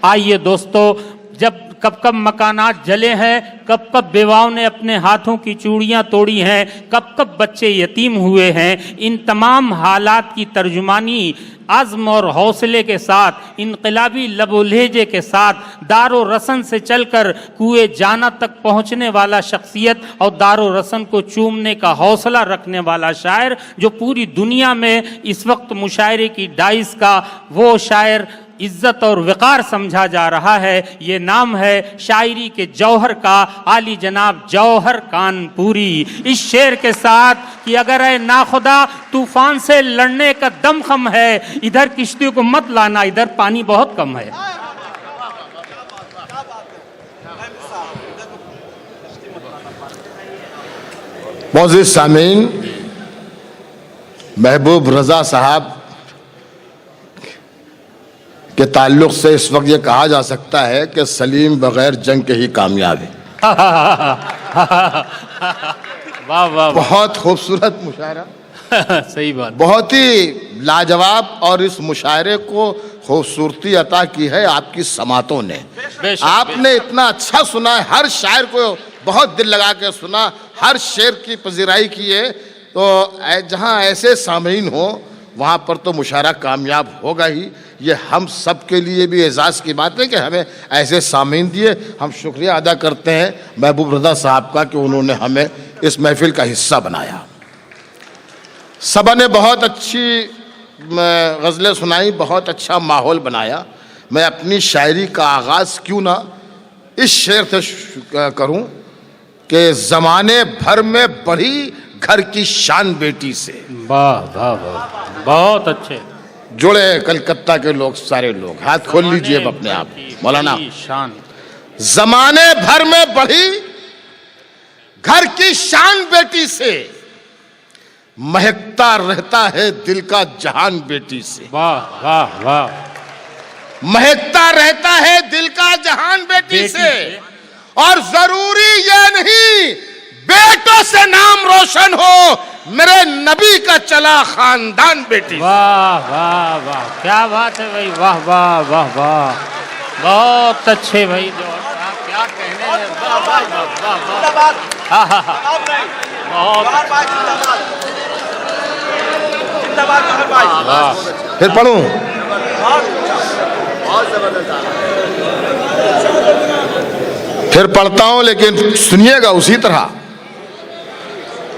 आइए दोस्तों, जब कब कब मकानात जले हैं, कब कब बेवाओं ने अपने हाथों की चूड़ियां तोड़ी हैं, कब कब बच्चे यतीम हुए हैं, इन तमाम हालात की तर्जुमानी आज़्म और हौसले के साथ, इनकलाबी लबो लहजे के साथ, दारो रसन से चलकर कुएं जाना तक पहुंचने वाला शख्सियत और दारो रसन को चूमने का हौसला रखने वाला शायर, जो पूरी दुनिया में इस वक्त मुशायरे की डाइस का वो शायर इज्जत और वक़ार समझा जा रहा है, ये नाम है शायरी के जौहर का आली जनाब जौहर कानपुरी। इस शेर के साथ कि अगर है नाखुदा तूफान से लड़ने का दम खम है, इधर किश्तियों को मत लाना, इधर पानी बहुत कम है। मौजूद सामीन, महबूब रजा साहब के ताल्लुक से इस वक्त ये कहा जा सकता है कि सलीम बगैर जंग के ही कामयाब है। वाह वाह, बहुत खूबसूरत मुशायरा। सही बात, बहुत ही लाजवाब, और इस मुशायरे को खूबसूरती अता की है आपकी समातों ने। आपने इतना अच्छा सुना है, हर शायर को बहुत दिल लगा के सुना, हर शेर की पजीराई की है। तो जहाँ ऐसे सामीन हो वहाँ पर तो मुशायरा कामयाब होगा ही। ये हम सब के लिए भी एजाज़ की बात है कि हमें ऐसे सामीन दिए। हम शुक्रिया अदा करते हैं महबूब रज़ा साहब का कि उन्होंने हमें इस महफिल का हिस्सा बनाया। सबा ने बहुत अच्छी गज़लें सुनाई, बहुत अच्छा माहौल बनाया। मैं अपनी शायरी का आगाज़ क्यों ना इस शेर से करूं कि ज़माने भर में बढ़ी घर की शान बेटी से। वाह वाह वाह, बहुत अच्छे जुड़े कलकत्ता के लोग, सारे लोग हाथ खोल लीजिए अब अपने आप। मौलाना, शान जमाने भर में बढ़ी घर की शान बेटी से, महकता रहता है दिल का जहान बेटी से। वाह वाह वाह, महकता रहता है दिल का जहान बेटी से, और जरूरी ये नहीं बेटों से नाम रोशन हो, मेरे नबी का चला खानदान बेटी। वाह वाह वाह, क्या बात है भाई, वाह वाह वाह वाह, बहुत अच्छे भाई, जो क्या कहने हैं, वाह वाह वाह वाह, हाँ हाँ हाँ, बहुत। फिर पढ़ूं? फिर पढ़ता हूं, लेकिन सुनिएगा उसी तरह।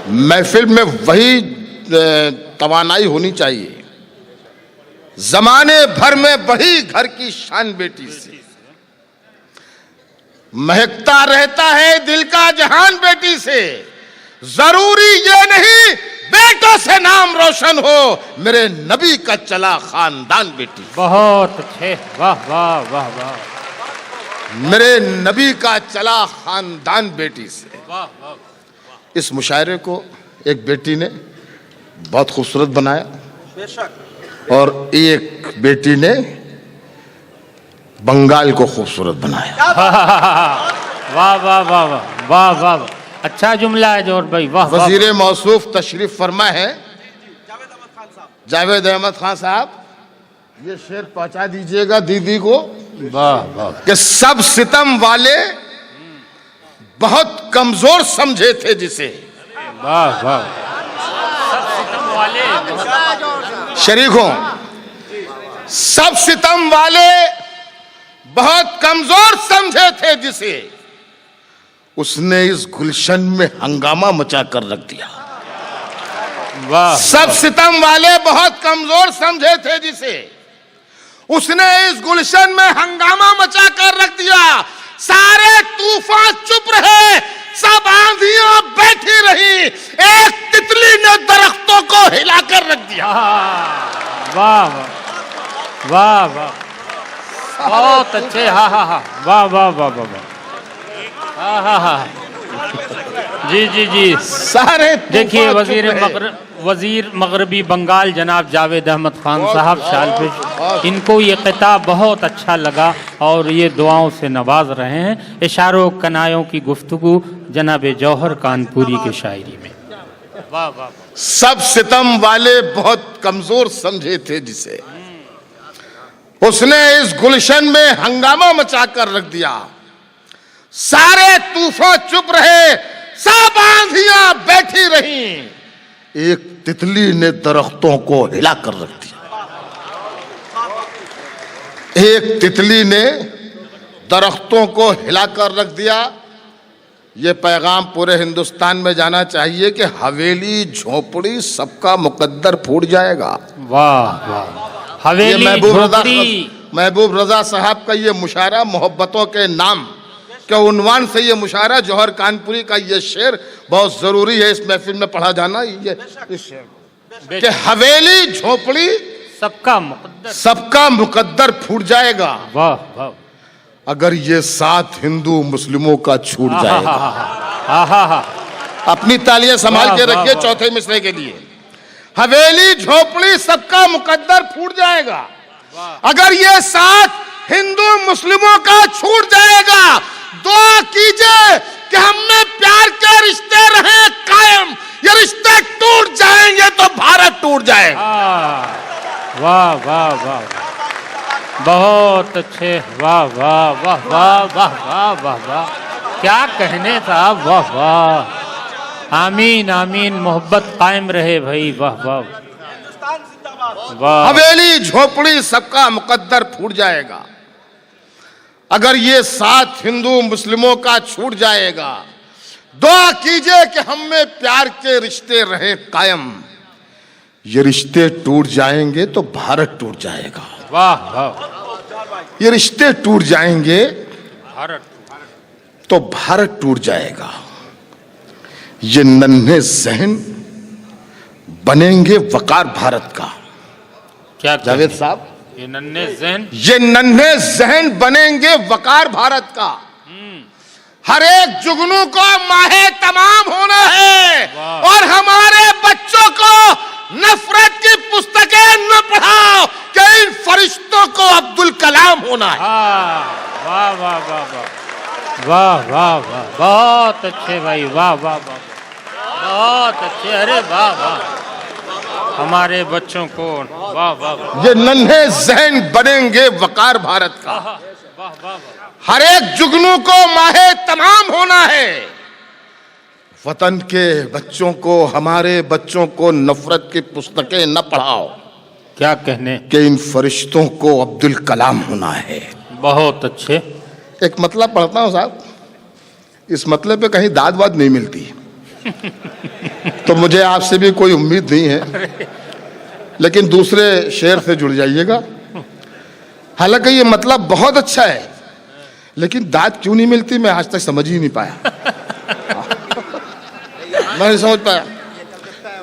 महफिल में वही तवानाई होनी चाहिए। जमाने भर में बढ़ी घर की शान बेटी से, महकता रहता है दिल का जहान बेटी से, जरूरी ये नहीं बेटों से नाम रोशन हो, मेरे नबी का चला खानदान बेटी। बहुत अच्छे, वाह वाह वाह वाह, मेरे नबी का चला खानदान बेटी से। वाह वाह। इस मुशायरे को एक बेटी ने बहुत खूबसूरत बनाया, बेशक, और एक बेटी ने बंगाल को खूबसूरत बनाया। वाह वाह वाह वाह वाह वाह, अच्छा जुमला है जोर भाई, वाह। वजीर मौसूफ तशरीफ फरमा है जावेद अहमद खान साहब, ये शेर पहुंचा दीजिएगा दीदी को। वाह वाह, कि सब सितम वाले बहुत कमजोर समझे थे जिसे। वाह वाह, सब सितम वाले, शरीकों, सब सितम वाले बहुत कमजोर समझे थे जिसे, उसने इस गुलशन में हंगामा मचा कर रख दिया। वाह, सब सितम वाले बहुत कमजोर समझे थे जिसे, उसने इस गुलशन में हंगामा मचा कर रख दिया। सारे तूफान चुप रहे, सब आंधियां बैठी रही, एक तितली ने दरख्तों को हिलाकर रख दिया। वाह वाह वाह, बहुत अच्छे, हाँ हाँ हाँ, वाह वाह वाह वाह वाह, हाँ हाँ हाँ, जी जी जी। सारे देखिए वजीर मगरबी बंगाल जनाब जावेद अहमद खान साहब शालपेश, इनको ये किताब बहुत अच्छा लगा और ये दुआओं से नवाज रहे हैं। इशारों कनायों की गुफ्तगू जनाब जौहर कानपुरी की शायरी में। वाह वाह, सब सितम वाले बहुत कमजोर समझे थे जिसे, उसने इस गुलशन में हंगामा मचाकर रख दिया। सारे तूफान चुप रहे, सब आंधियां बैठी रहीं। एक तितली ने दरख्तों को हिलाकर रख दिया। एक तितली ने दरख्तों को हिलाकर रख दिया। ये पैगाम पूरे हिंदुस्तान में जाना चाहिए कि हवेली झोपड़ी सबका मुकद्दर फूट जाएगा। वाह वाह, हवेली महबूब रजा साहब का ये मुशायरा, मोहब्बतों के नाम के उन्वान से ये मुशायरा, जौहर कानपुरी का ये शेर बहुत जरूरी है इस महफिल में पढ़ा जाना। ये इस शेर कि हवेली झोपड़ी सबका मुकद्दर फूट जाएगा। वाह वाह, अगर ये साथ हिंदू मुस्लिमों का छूट जाएगा। अपनी तालियां संभाल के रखिए चौथे मिसरे के लिए। हवेली झोपड़ी सबका मुकद्दर फूट जाएगा अगर ये साथ हिंदू मुस्लिमों का छूट जाएगा। दुआ कीजिए कि हमें प्यार के रिश्ते रहे कायम। ये रिश्ते टूट जाएंगे तो भारत टूट जाएगा। वाह वाह वाह, बहुत अच्छे, वाह वाह वाह वाह वाह वाह वाह वाह, क्या कहने साहब, वाह वाह, आमीन आमीन, मोहब्बत कायम रहे भाई, वाह वाह वाह। हवेली झोपड़ी सबका मुकद्दर फूट जाएगा अगर ये साथ हिंदू मुस्लिमों का छूट जाएगा। दुआ कीजिए कि हमें प्यार के रिश्ते रहे कायम। ये रिश्ते टूट जाएंगे तो भारत टूट जाएगा। वाह वाह, ये रिश्ते टूट जाएंगे भारत तो भारत टूट जाएगा। ये नन्हे जहन बनेंगे वकार भारत का। क्या जावेद साहब, ये नन्हे जहन बनेंगे वकार भारत का। हर एक जुगनू को माहे तमाम होना है और हमारे बच्चों को नफरत की पुस्तकें न पढ़ाओ कि इन फरिश्तों को अब्दुल कलाम होना है। वाह वाह वाह वाह वाह वाह वाह, बहुत अच्छे भाई, वाह वाह वाह, बहुत अच्छे, अरे वाह वाह, हमारे बच्चों को, वाह वाह। ये नन्हे जहन बनेंगे वकार भारत का। वाह वाह, हर एक जुगनू को माहे तमाम होना है। वतन के बच्चों को, हमारे बच्चों को नफरत की पुस्तकें न पढ़ाओ। क्या कहने कि इन फरिश्तों को अब्दुल कलाम होना है। बहुत अच्छे। एक मतलब पढ़ता हूं साहब, इस मतलब पे कहीं दाद वाद नहीं मिलती तो मुझे आपसे भी कोई उम्मीद नहीं है, लेकिन दूसरे शेर से जुड़ जाइएगा। हालांकि ये मतलब बहुत अच्छा है, लेकिन दाद क्यों नहीं मिलती मैं आज तक समझ ही नहीं पाया। मैं नहीं समझ पाया।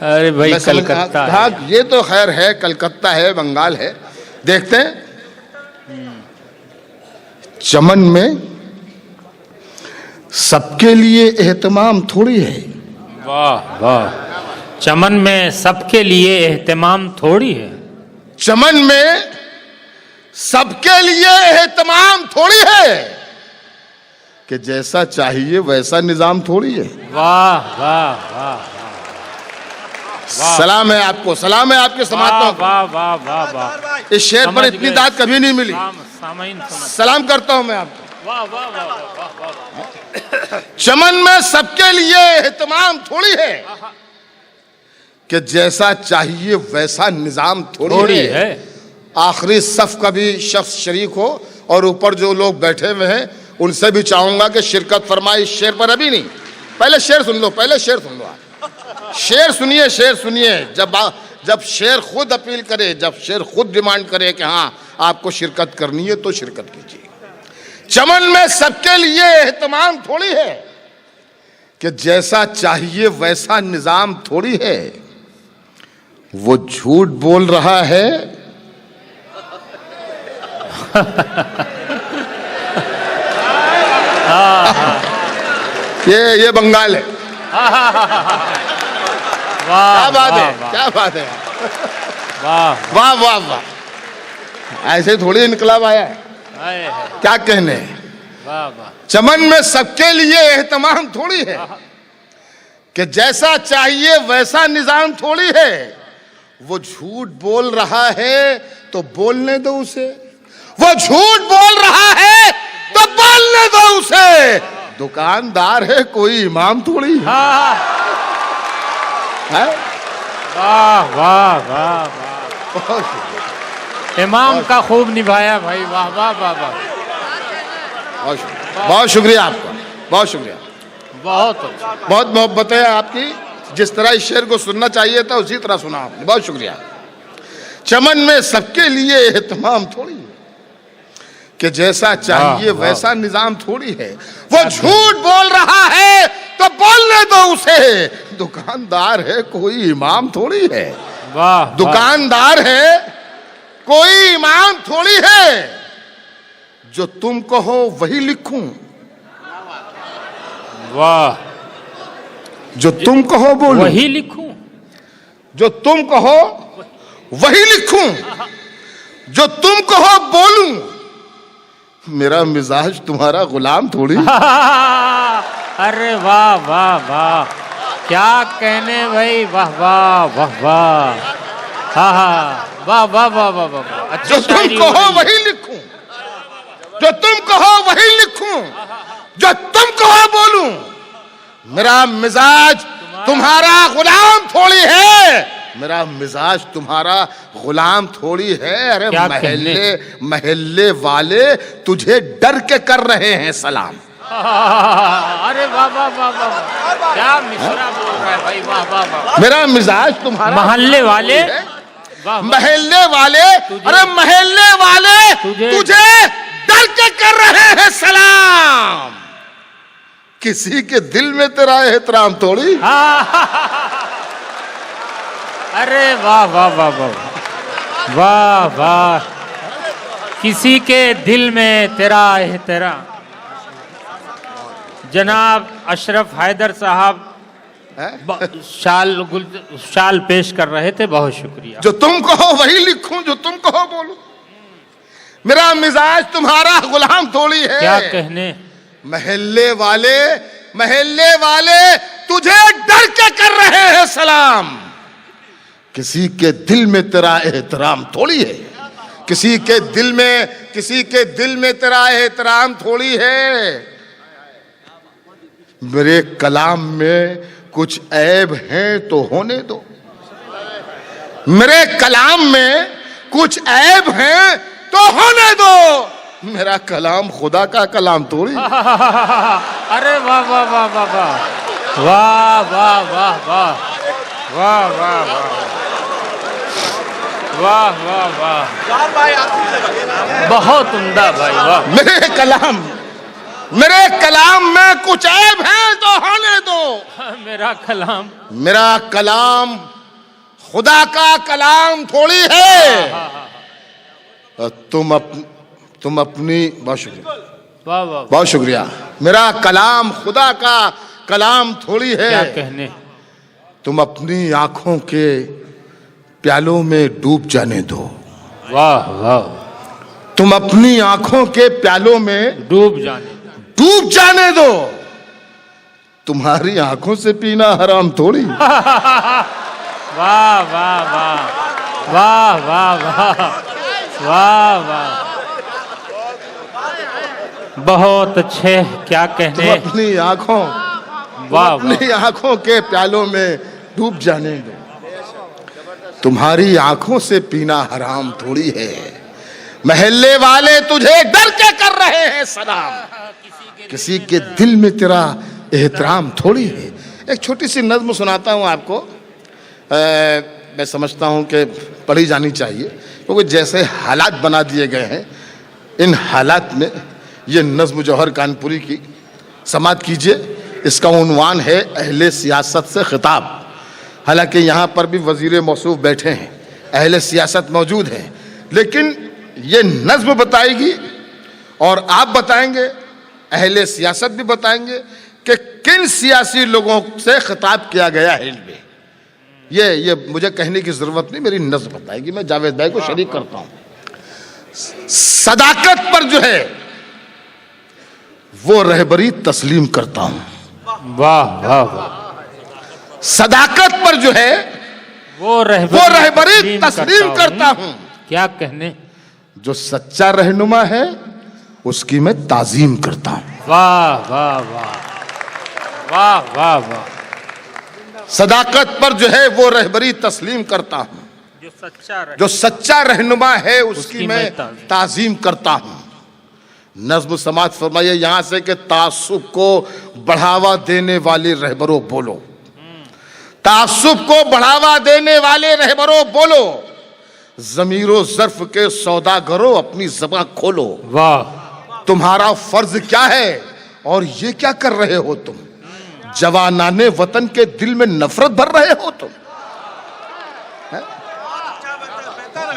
अरे भाई कलकत्ता है। हाँ, ये तो खैर है, कलकत्ता है, बंगाल है। देखते हैं, चमन में सबके लिए एहतमाम थोड़ी है। वाह वाह, चमन में सबके लिए एहतमाम थोड़ी है। चमन में सबके लिए एहतमाम थोड़ी है कि जैसा चाहिए वैसा निजाम थोड़ी है। वाह वाह वाह, सलाम है आपको, सलाम है आपके समातों को। वाह वाह वाह वाह, इस शेर पर इतनी दाद कभी नहीं मिली। सलाम करता हूं मैं आपको। वाह वाह वाह। चमन में सबके लिए एहतमाम थोड़ी है कि जैसा चाहिए वैसा निजाम थोड़ी है। आखिरी सफ का भी शख्स शरीक हो और ऊपर जो लोग बैठे हुए हैं उनसे भी चाहूंगा कि शिरकत फरमाए इस शेर पर। अभी नहीं, पहले शेर सुन लो, पहले शेर सुन लो। शेर सुनिए, शेर सुनिए। जब शेर खुद अपील करे, जब शेर खुद डिमांड करे कि हाँ आपको शिरकत करनी है तो शिरकत कीजिए। चमन में सबके लिए एहतमाम थोड़ी है कि जैसा चाहिए वैसा निजाम थोड़ी है। वो झूठ बोल रहा है ये बंगाल है। क्या बात है, क्या बात है। वाह वाह वाह वाह, ऐसे थोड़ी इनकलाब आया है। क्या कहने। वाह वाह, चमन में सबके लिए एहतमाम थोड़ी है कि जैसा चाहिए वैसा निजाम थोड़ी है। वो झूठ बोल रहा है तो बोलने दो उसे। वो झूठ बोल रहा है तो बोलने दो उसे, दुकानदार है कोई इमाम थोड़ी है। वाह वाह वाह वाह, इमाम का खूब निभाया भाई, वाह वाह वाह वाह, बहुत शुक्रिया आपका, बहुत शुक्रिया, बहुत अच्छा। बहुत मोहब्बत है आपकी, जिस तरह इस शेर को सुनना चाहिए था उसी तरह सुना आपने, बहुत शुक्रिया। चमन में सबके लिए एहतमाम थोड़ी है कि जैसा चाहिए वैसा निजाम थोड़ी है। वो झूठ बोल रहा है तो बोलने दो उसे, दुकानदार है कोई इमाम थोड़ी है। वाह, दुकानदार है कोई इमाम थोड़ी है, जो तुम कहो वही लिखूं, वाह, जो तुम कहो बोलूं, वही लिखूं, जो तुम कहो वही लिखूं, जो तुम कहो बोलूं, मेरा मिजाज तुम्हारा गुलाम थोड़ी। अरे वाह वाह वाह, क्या कहने भाई, वाह वाह वाह वाह, हाँ हाँ, वाह वाह वाह वाह वाह, जो तुम कहो वही लिखूं, जो तुम कहो वही लिखूं, जो तुम कहो बोलूं, मेरा मिजाज तुम्हारा गुलाम थोड़ी है, मेरा मिजाज तुम्हारा गुलाम थोड़ी है। अरे महल्ले महल्ले वाले तुझे डर के कर रहे हैं सलाम। अरे वाह वाह वाह वाह, क्या मिश्रा बोल रहा है भाई, वाह वाह वाह, मेरा मिजाज तुम्हारा, महल्ले वाले, महल्ले वाले, अरे महल्ले वाले तुझे डर के कर रहे हैं सलाम, किसी के दिल में तेरा एहतराम थोड़ी। अरे वाह वाह वाह वाह वाह वाह, किसी के दिल में तेरा एहतराम। जनाब अशरफ हैदर साहब शाल पेश कर रहे थे, बहुत शुक्रिया। जो तुम कहो वही लिखूं, जो तुम कहो बोलूं, मेरा मिजाज तुम्हारा गुलाम थोड़ी है। क्या कहने, महल्ले वाले, महल्ले वाले तुझे डर के कर रहे हैं सलाम, किसी के दिल में तेरा एहतराम थोड़ी है, किसी के दिल में, किसी के दिल में तेरा एहतराम थोड़ी है। मेरे कलाम में कुछ ऐब हैं तो होने दो, मेरे कलाम में कुछ ऐब हैं तो होने दो, मेरा कलाम खुदा का कलाम थोड़ी। अरे वाह वाह वाह वाह वाह वाह वाह वाह वाह वाह वाह वाह वाह वाह, बहुत उम्दा भाई, वाह। मेरे कलाम में कुछ ऐब है तो होने दो, मेरा कलाम, मेरा कलाम खुदा का कलाम थोड़ी है। तुम अपनी, बहुत शुक्रिया, वाह वाह, बहुत शुक्रिया, मेरा कलाम खुदा का कलाम थोड़ी है। क्या कहने, तुम अपनी आंखों के प्यालों में डूब जाने दो, वाह वाह, तुम अपनी आंखों के प्यालों में डूब जाने दो, तुम्हारी आंखों से पीना हराम थोड़ी। वाह वाह वाह वाह वाह वाह वाह वाह, बहुत अच्छे, क्या कहने, तुम अपनी आंखों, वाह, अपनी आंखों के प्यालों में डूब जाने दो, तुम्हारी आंखों से पीना हराम थोड़ी है। महल्ले वाले तुझे डर के कर रहे हैं सलाम, किसी के दिल में तेरा एहतराम थोड़ी है। एक छोटी सी नज्म सुनाता हूँ आपको, मैं समझता हूँ कि पढ़ी जानी चाहिए, क्योंकि जैसे हालात बना दिए गए हैं, इन हालात में ये नज्म जौहर कानपुरी की समाअत कीजिए। इसका उन्वान है अहले सियासत से खिताब। हालांकि यहाँ पर भी वजीर मौसूफ बैठे हैं, अहले सियासत मौजूद हैं, लेकिन ये नज्म बताएगी और आप बताएंगे, अहले सियासत भी बताएंगे कि किन सियासी लोगों से खिताब किया गया है इनमें। ये मुझे कहने की जरूरत नहीं, मेरी नज्म बताएगी। मैं जावेद भाई को शरीक करता हूँ। सदाकत पर जो है वो रहबरी तस्लीम करता हूँ, वाह वाह वाह, सदाकत पर जो है वो रहबरी तस्लीम करता हूँ। क्या कहने, जो सच्चा रहनुमा है उसकी मैं ताजीम करता हूं। वाह वाह वाह वाह वाह वाह। सदाकत पर जो है वो रहबरी तस्लीम करता हूं। जो सच्चा रहनुमा है उसकी मैं ताजीम करता हूं। नज्म समाज फरमाइए यहां से कि तासुब को बढ़ावा देने वाले रहबरों बोलो, तासुब को बढ़ावा देने वाले रहबरों बोलो, ज़मीरो ज़र्फ के सौदागरों अपनी ज़बान खोलो। वाह। तुम्हारा फर्ज क्या है और ये क्या कर रहे हो तुम? जवानाने वतन के दिल में नफरत भर रहे हो तुम।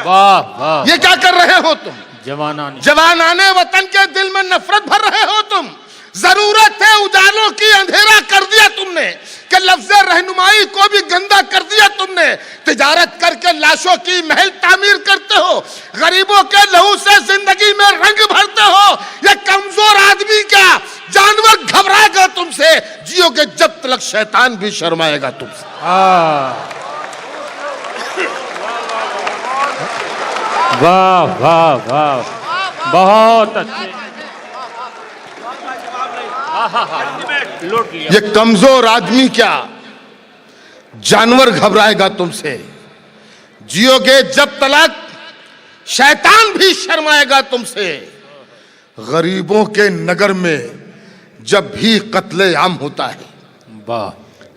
वाह वाह। ये क्या कर रहे हो तुम? जवानाने वतन के दिल में नफरत भर रहे हो तुम। जरूरत है उजालों की, अंधेरा कर दिया तुमने, कि लफ्ज़ रहनुमाई को भी गंदा कर दिया तुमने। तिजारत करके लाशों की महल तामीर करते हो, गरीबों के लहू से जिंदगी में रंग भरते हो। ये कमजोर आदमी क्या जानवर घबराएगा तुमसे? जियोगे जब तक शैतान भी शर्माएगा तुमसे। वाह वाह वाह, बहुत अच्छे। ये कमजोर आदमी क्या जानवर घबराएगा तुमसे? जियोगे जब तक शैतान भी शर्माएगा तुमसे। गरीबों के नगर में जब भी कत्ले आम होता है, वाह,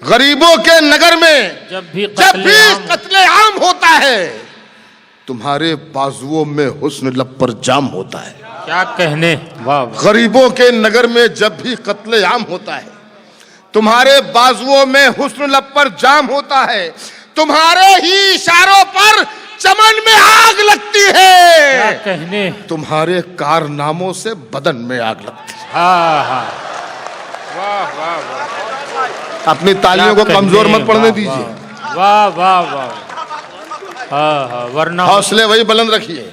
गरीबों के नगर में जब भी कत्ले आम होता है, तुम्हारे बाजुओं में हुस्न लब पर जाम होता है। क्या कहने। वाह। गरीबों के नगर में जब भी कत्ले आम होता है, तुम्हारे बाजुओं में हुस्न लब पर जाम होता है। तुम्हारे ही इशारों पर चमन में आग लगती है। क्या कहने। तुम्हारे कारनामों से बदन में आग लगती है। हाँ हाँ। वाह वाह वाह। अपनी तालियों को कमजोर मत पड़ने दीजिए। वाह वाह वाह। हाँ हाँ, वरना हौसले वही बुलंद रखिए।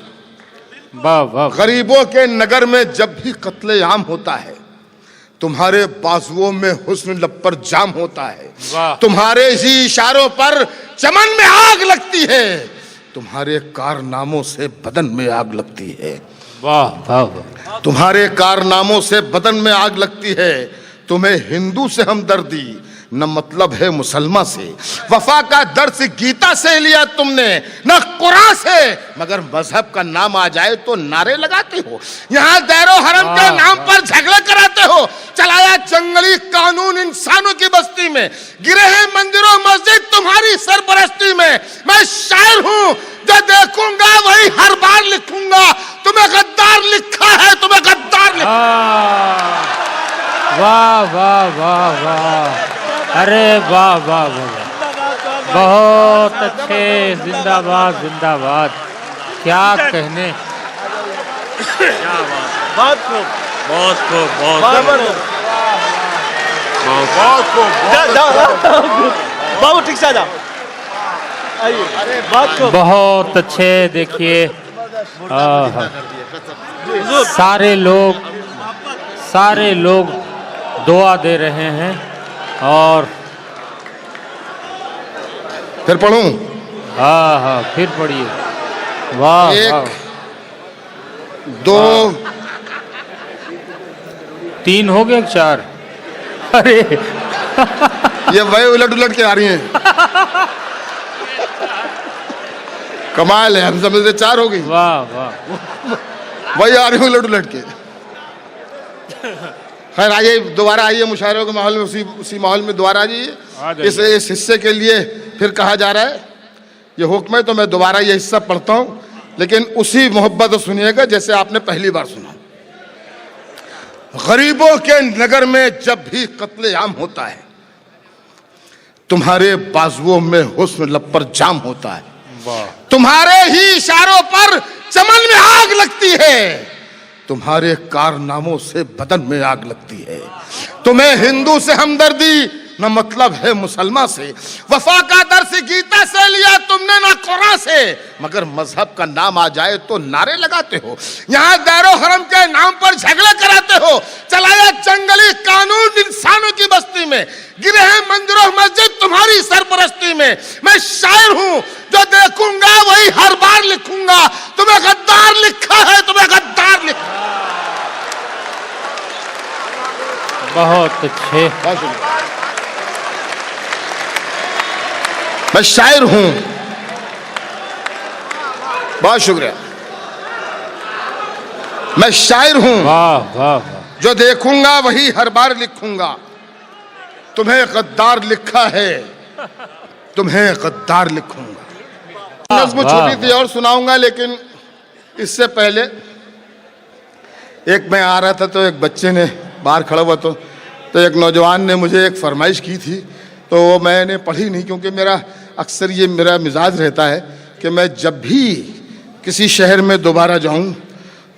वाह वाह। गरीबों के नगर में जब भी कत्ले आम होता है, तुम्हारे बाजुओं में हुस्न लब पर जाम होता है। तुम्हारे ही इशारों पर चमन में आग लगती है। तुम्हारे कारनामों से बदन में आग लगती है। वाह वाह। तुम्हारे कारनामों से बदन में आग लगती है। तुम्हें हिंदू से हमदर्दी न मतलब है मुसलमान से। वफा का दर्स गीता से लिया तुमने, न कुरान से, मगर मजहब का नाम आ जाए तो नारे लगाते हो। यहाँ दैरो हरम के नाम पर झगड़े कराते हो। चलाया जंगली कानून इंसानों की बस्ती में, गिरे हैं मंदिरों मस्जिद तुम्हारी सरपरस्ती में। मैं शायर हूँ जो देखूंगा वही हर बार लिखूंगा। तुम्हें गद्दार लिखा है, तुम्हें गद्दार लिखा। वाह वाह वाह वाह। अरे वाह वाह वाह, बहुत अच्छे। जिंदाबाद जिंदाबाद। क्या कहने। बहुत खूब, बहुत खूब, बहुत बाबू ठीक से जाओ। बहुत अच्छे। देखिए सारे लोग दुआ दे रहे हैं। और फिर पढ़ूं? हाँ हाँ, फिर पढ़िए। वाह। 1 2 3 हो गए, 4। अरे ये वही उलट उलट के आ रही हैं। कमाल है, हम समझते 4 हो गई। वाह वाह। वही आ रही उलट उलट के। खैर आइए, दोबारा आइए मुशायरों के माहौल में, उसी माहौल में दोबारा आ जाइए। इस हिस्से के लिए फिर कहा जा रहा है, ये हुक्म है तो मैं दोबारा ये हिस्सा पढ़ता हूँ, लेकिन उसी मोहब्बत से सुनिएगा जैसे आपने पहली बार सुना। गरीबों के नगर में जब भी कत्ले आम होता है, तुम्हारे बाजुओं में हुस्न लब पर जाम होता है। तुम्हारे ही इशारों पर चमन में आग लगती है। तुम्हारे कारनामों से बदन में आग लगती है। तुम्हें हिंदू से हमदर्दी न मतलब है मुसलमान से। वफा का दर्स गीता से लिया तुमने ना कुरान से, मगर मजहब का नाम आ जाए तो नारे लगाते हो। यहाँ दैरो हरम के नाम पर झगड़े कराते हो। चलाया जंगली कानून इंसानों की बस्ती में, गिरे हैं मंदिरों मस्जिद तुम्हारी सरपरस्ती में। मैं शायर हूँ जो देखूंगा वही हर बार लिखूंगा। तुम्हें गद्दार लिखा है, बहुत अच्छे। बहुत शुक्रिया। मैं शायर हूं। बहुत शुक्रिया। मैं शायर हूं, वाह वाह वाह। जो देखूंगा वही हर बार लिखूंगा। तुम्हें गद्दार लिखा है, तुम्हें गद्दार लिखूंगा। नज़्म छोटी थी और सुनाऊंगा, लेकिन इससे पहले एक मैं आ रहा था तो एक बच्चे ने बाहर खड़ा हुआ तो एक नौजवान ने मुझे एक फरमाइश की थी, तो वो मैंने पढ़ी नहीं, क्योंकि मेरा अक्सर ये मेरा मिजाज रहता है कि मैं जब भी किसी शहर में दोबारा जाऊं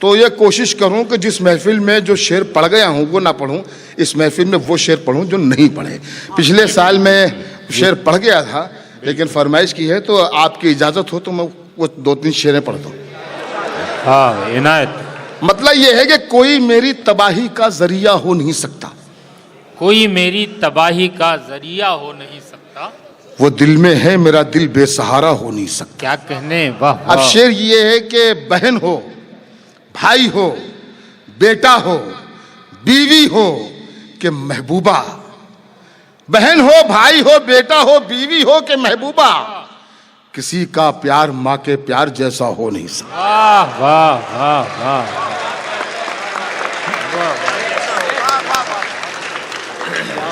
तो ये कोशिश करूं कि जिस महफिल में जो शेर पढ़ गया हूं वो ना पढ़ूं, इस महफिल में वो शेर पढ़ूं जो नहीं पढ़े। पिछले साल मैं शेर पढ़ गया था, लेकिन फरमाइश की है तो आपकी इजाज़त हो तो मैं वो 2-3 शेरें पढ़ दूं। हाँ, इनायत। मतलब ये है कि कोई मेरी तबाही का जरिया हो नहीं सकता। कोई मेरी तबाही का जरिया हो नहीं सकता। वो दिल में है, मेरा दिल बेसहारा हो नहीं सकता। क्या कहने, वाह वाह। अब शेर ये है कि बहन हो, भाई हो, बेटा हो, बीवी हो कि महबूबा। बहन हो, भाई हो, बेटा हो, बीवी हो कि महबूबा, किसी का प्यार माँ के प्यार जैसा हो नहीं सकता। वाह वाह वाह वाह।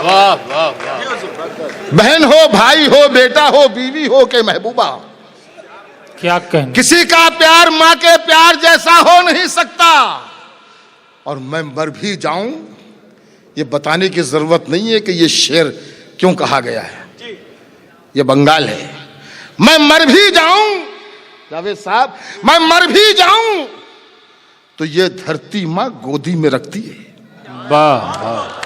वाह वाह वाह। बहन हो, भाई हो, बेटा हो, बीवी हो के महबूबा, क्या कहने। किसी का प्यार माँ के प्यार जैसा हो नहीं सकता। और मैं मर भी जाऊं, ये बताने की जरूरत नहीं है कि ये शेर क्यों कहा गया है, ये बंगाल है। मैं मर भी जाऊं जावेद साहब, मैं मर भी जाऊं तो ये धरती माँ गोदी में रखती है। वाह वाह।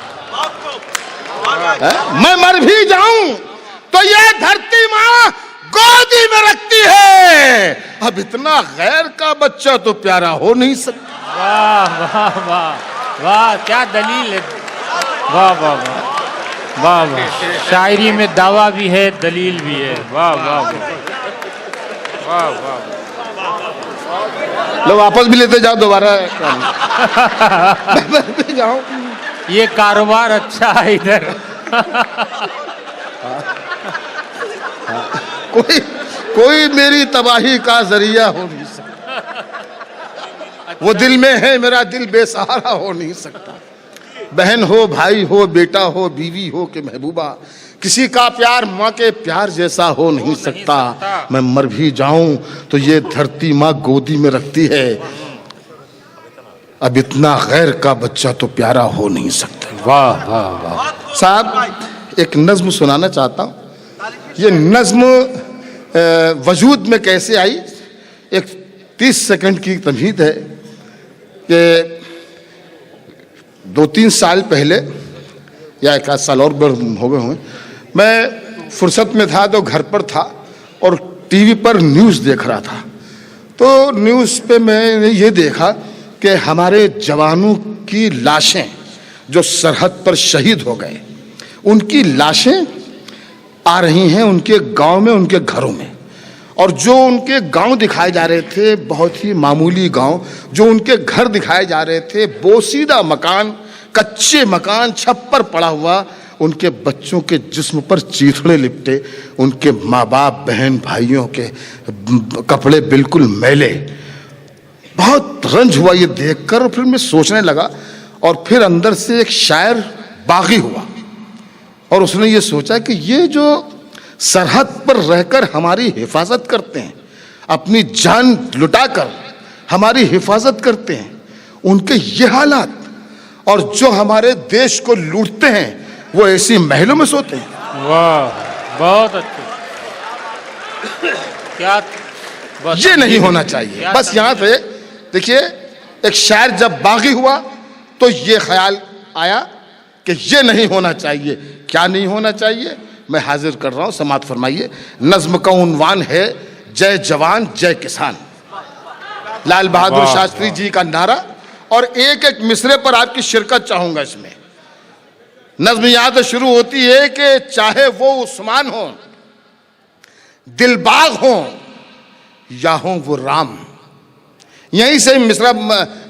मैं मर भी जाऊं तो ये धरती माँ गोदी में रखती है। अब इतना गैर का बच्चा तो प्यारा हो नहीं सकता। वाह वाह वाह वाह, क्या दलील है। वाह वाह वाह वाह वाह। शायरी में दावा भी है, दलील भी है। वाह वाह वाह वाह। लो वापस भी लेते जाओ दोबारा। मैं जाऊं, ये कारोबार अच्छा है इधर। कोई मेरी तबाही का जरिया हो नहीं सकता। वो दिल में है, मेरा दिल बेसहारा हो नहीं सकता। बहन हो, भाई हो, बेटा हो, बीवी हो कि महबूबा, किसी का प्यार माँ के प्यार जैसा हो नहीं सकता। मैं मर भी जाऊं तो ये धरती माँ गोदी में रखती है। अब इतना गैर का बच्चा तो प्यारा हो नहीं सकता। वाह वाह वाह। साहब एक नज्म सुनाना चाहता हूँ। ये नज्म वजूद में कैसे आई, एक 30 सेकंड की तमहीद है कि 2-3 साल पहले या 1 आध साल और हो गए होंगे, मैं फुर्सत में था तो घर पर था और टीवी पर न्यूज़ देख रहा था। तो न्यूज़ पे मैंने ये देखा कि हमारे जवानों की लाशें जो सरहद पर शहीद हो गए, उनकी लाशें आ रही हैं उनके गांव में, उनके घरों में। और जो उनके गांव दिखाए जा रहे थे बहुत ही मामूली गांव, जो उनके घर दिखाए जा रहे थे बोसीदा मकान, कच्चे मकान, छप्पर पड़ा हुआ, उनके बच्चों के जिस्म पर चीथड़े लिपटे, उनके माँ बाप बहन भाइयों के कपड़े बिल्कुल मैले। बहुत रंज हुआ ये देखकर। और फिर मैं सोचने लगा और फिर अंदर से एक शायर बागी हुआ और उसने ये सोचा कि ये जो सरहद पर रहकर हमारी हिफाजत करते हैं, अपनी जान लुटाकर हमारी हिफाजत करते हैं, उनके ये हालात, और जो हमारे देश को लूटते हैं वो ऐसी महलों में सोते हैं। वाह, बहुत अच्छे। क्या ये नहीं होना चाहिए। बस यहाँ पे देखिए, एक शायर जब बागी हुआ तो ये ख्याल आया कि ये नहीं होना चाहिए। क्या नहीं होना चाहिए, मैं हाजिर कर रहा हूं, समाअत फरमाइए। नज्म का उन्वान है जय जवान जय किसान, लाल बहादुर शास्त्री जी का नारा। और एक एक मिसरे पर आपकी शिरकत चाहूंगा इसमें। नज्म यहां से शुरू होती है कि चाहे वो उस्मान हो, दिलबाग हो, या हो वो राम। यहीं से मिसरा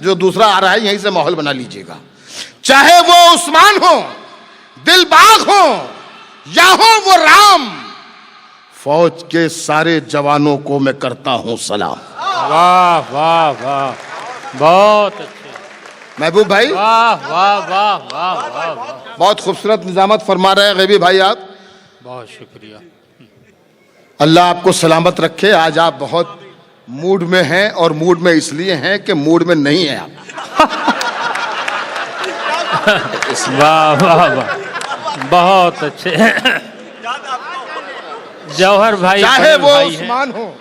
जो दूसरा आ रहा है, यहीं से माहौल बना लीजिएगा। चाहे वो उस्मान हो, दिलबाग हो, या हो वो राम, फौज के सारे जवानों को मैं करता हूं सलाम। वाह वाह वाह, बहुत अच्छे। महबूब भाई, वाह वाह वाह वाह वाह वाह, बहुत खूबसूरत निजामत फरमा रहे हैं गैबी भाई आप। बहुत शुक्रिया। अल्लाह आपको सलामत रखे। आज आप बहुत मूड में हैं, और मूड में इसलिए हैं कि मूड में नहीं है आप। वाह वाह वाह, बहुत अच्छे। जौहर भाई, चाहे वो भाई हैं। उस्मान हो,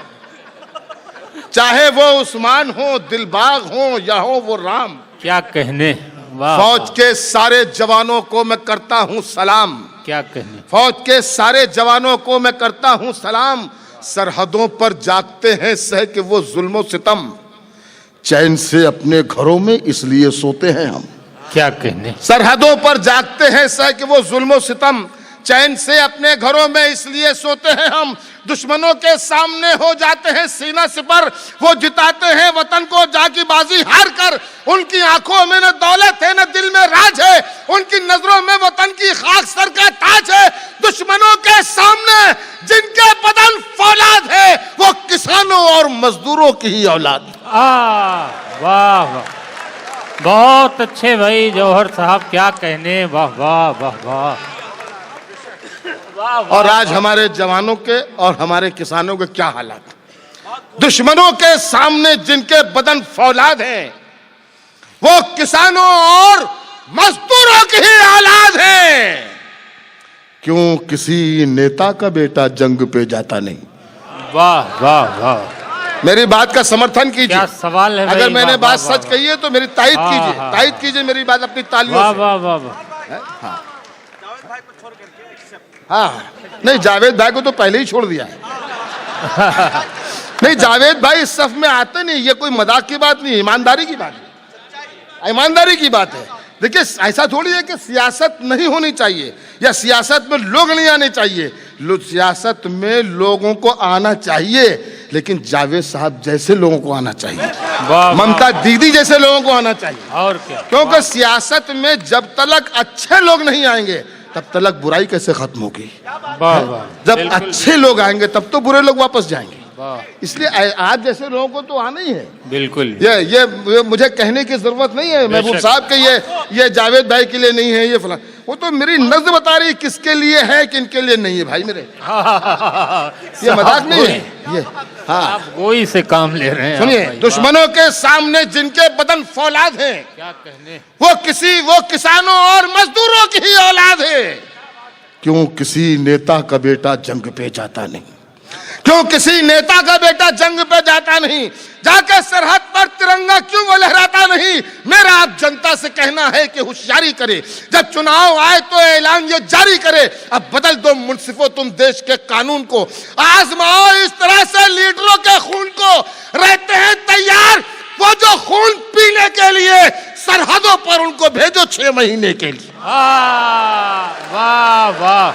चाहे वो उस्मान हो, दिलबाग हो, या हो वो राम, क्या कहने। वाह, फौज के सारे जवानों को मैं करता हूं सलाम। क्या कहने। फौज के सारे जवानों को मैं करता हूं सलाम। सरहदों पर जागते हैं सह के वो जुल्मो सितम, चैन से अपने घरों में इसलिए सोते हैं हम। क्या कहने। सरहदों पर जागते हैं सह के वो जुल्मो सितम, चैन से अपने घरों में इसलिए सोते हैं हम। दुश्मनों के सामने हो जाते हैं सीना सिपर, वो जिताते हैं वतन को जाकी बाजी हार कर। उनकी आंखों में न दौलत है न दिल में राज है, उनकी नजरों में वतन की खाक सर का ताज है। दुश्मनों के सामने जिनके बदन फौलाद है, वो किसानों और मजदूरों की ही औलाद। वाह वाह, बहुत अच्छे भाई जौहर साहब, क्या कहने। वाह वाह वाह वाह। और आज हमारे जवानों के और हमारे किसानों के क्या हालात। दुश्मनों के सामने जिनके बदन फौलाद हैं, वो किसानों और मजदूरों की ही औलाद हैं। क्यों किसी नेता का बेटा जंग पे जाता नहीं। वाह वाह वाह, मेरी बात का समर्थन कीजिए। क्या सवाल है भाई। अगर मैंने वाह, बात वाह, सच वाह, कही है तो मेरी तायद हाँ, कीजिए। हाँ, तायद कीजिए मेरी बात अपनी तालियों वाह से। वाह वाह वाह। हाँ, नहीं जावेद भाई को तो पहले ही छोड़ दिया है। नहीं, जावेद भाई इस सफ में आते नहीं। ये कोई मजाक की बात नहीं, ईमानदारी की बात है। ईमानदारी की बात है। देखिए, ऐसा थोड़ी है कि सियासत नहीं होनी चाहिए या सियासत में लोग नहीं आने चाहिए। सियासत में लोगों को आना चाहिए, लेकिन जावेद साहब जैसे लोगों को आना चाहिए, ममता दीदी जैसे लोगों को आना चाहिए। और क्या। क्योंकि सियासत में जब तक अच्छे लोग नहीं आएंगे तब तक बुराई कैसे खत्म होगी। वाह वाह, जब अच्छे लोग आएंगे तब तो बुरे लोग वापस जाएंगे। वाह, इसलिए आज जैसे लोगों को तो आना ही है। बिल्कुल। ये मुझे कहने की जरूरत नहीं है महबूब साहब के ये जावेद भाई के लिए नहीं है, ये फलां। वो तो मेरी नज़्म बता रही किसके लिए है किनके लिए नहीं है भाई मेरे। ये मजाक नहीं है ये। हाँ, आप गोई से काम ले रहे हैं। सुनिए, दुश्मनों के सामने जिनके बदन फौलाद हैं, क्या कहने। वो किसानों और मजदूरों की ही औलाद है। क्यों किसी नेता का बेटा जंग पे जाता नहीं। क्यों किसी नेता का बेटा जंग पे जाता नहीं। जाके सरहद पर तिरंगा क्यों वो लहराता नहीं। मेरा आप जनता से कहना है कि होशियारी करे, जब चुनाव आए तो ऐलान ये जारी करे। अब बदल दो मुंसिफो तुम देश के कानून को, आजमाओ इस तरह से लीडरों के खून को। रहते हैं तैयार वो जो खून पीने के लिए, सरहदों पर उनको भेजो 6 महीने के लिए। वाह वाह वाह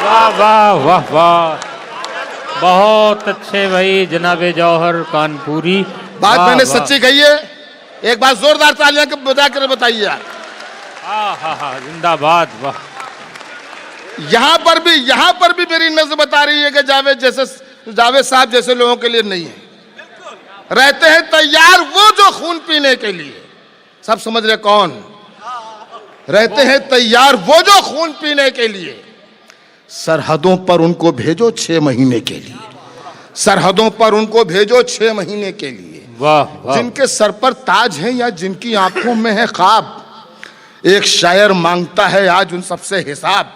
वाह वाह वाह, बहुत अच्छे भाई जनाबे जौहर कानपुरी। बात मैंने सच्ची कही है। एक बार जोरदार तालियां बजा कर बताइए। हाँ, जिंदाबाद। वाह, यहाँ पर भी मेरी नज़र बता रही है कि जावेद साहब जैसे लोगों के लिए नहीं है। रहते हैं तैयार वो जो खून पीने के लिए। सब समझ रहे कौन रहते हैं तैयार, वो जो खून पीने के लिए। सरहदों पर उनको भेजो 6 महीने के लिए। सरहदों पर उनको भेजो 6 महीने के लिए। वाह, जिनके सर पर ताज है या जिनकी आंखों में है ख्वाब। एक शायर मांगता है आज उन सबसे हिसाब।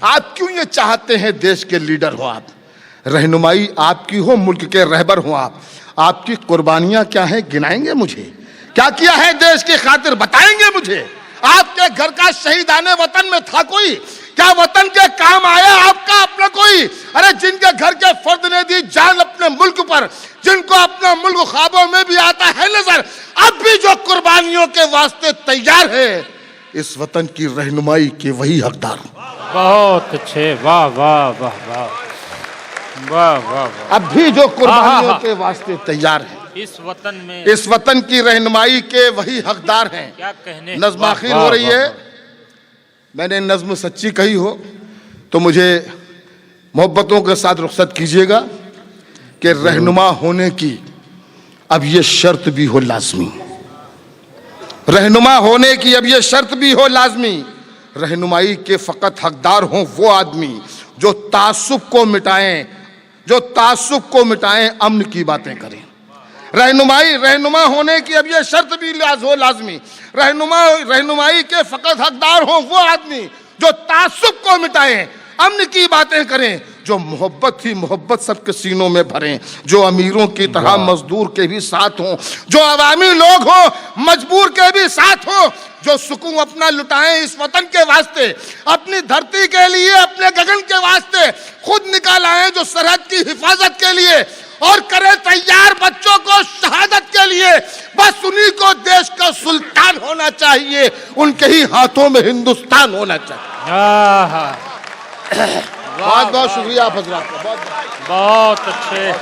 आप क्यों ये चाहते हैं देश के लीडर हो आप, रहनुमाई आपकी हो, मुल्क के रहबर हो आप। आपकी कुर्बानियां क्या है गिनाएंगे मुझे। क्या किया है देश की खातिर बताएंगे मुझे। आपके घर का शहीदाने वतन में था कोई, क्या वतन के काम आया आपका अपना कोई। अरे जिनके घर के फर्द ने दी जान अपने मुल्क पर, जिनको अपना मुल्क ख्वाबों में भी आता है नजर, अब भी जो कुर्बानियों के वास्ते तैयार है, इस वतन की रहनुमाई के वही हकदार। बहुत अच्छे। वाह वाह वाह वाह वाह वाह, अब भी जो कुर्बानियों के वास्ते तैयार है। इस वतन में, इस वतन की रहनुमाई के वही हकदार हैं। क्या कहने। नज़्म आखिर हो रही है। मैंने नज़्म सच्ची कही हो तो मुझे मोहब्बतों के साथ रुखसत कीजिएगा कि रहनुमा होने की अब ये शर्त भी हो लाजमी। रहनुमा होने की अब ये शर्त भी हो लाजमी। रहनुमाई के फ़कत हकदार हों वो आदमी जो तासुब को मिटाएं, अमन की बातें करें। रहनुमा होने की अब ये शर्त भी हो लाजमी। रहनुमाई के फ़कत हकदार हों वो आदमी जो तासुब को मिटाएं, अमन की बातें करें, जो मोहब्बत ही मोहब्बत सबके सीनों में भरें, जो अमीरों की तरह मजदूर के भी साथ हों, जो अवामी लोग हों मजबूर के भी साथ हों, जो सुकून अपना लुटाएं इस वतन के वास्ते, अपनी धरती के लिए, अपने गगन के वास्ते खुद निकाल आए जो सरहद की हिफाजत के लिए, और करे तैयार बच्चों को शहादत के लिए। बस उन्हीं को देश का सुल्तान होना चाहिए, उनके ही हाथों में हिंदुस्तान होना चाहिए। बहुत बहुत शुक्रिया आप हजरात का। बहुत बहुत अच्छे।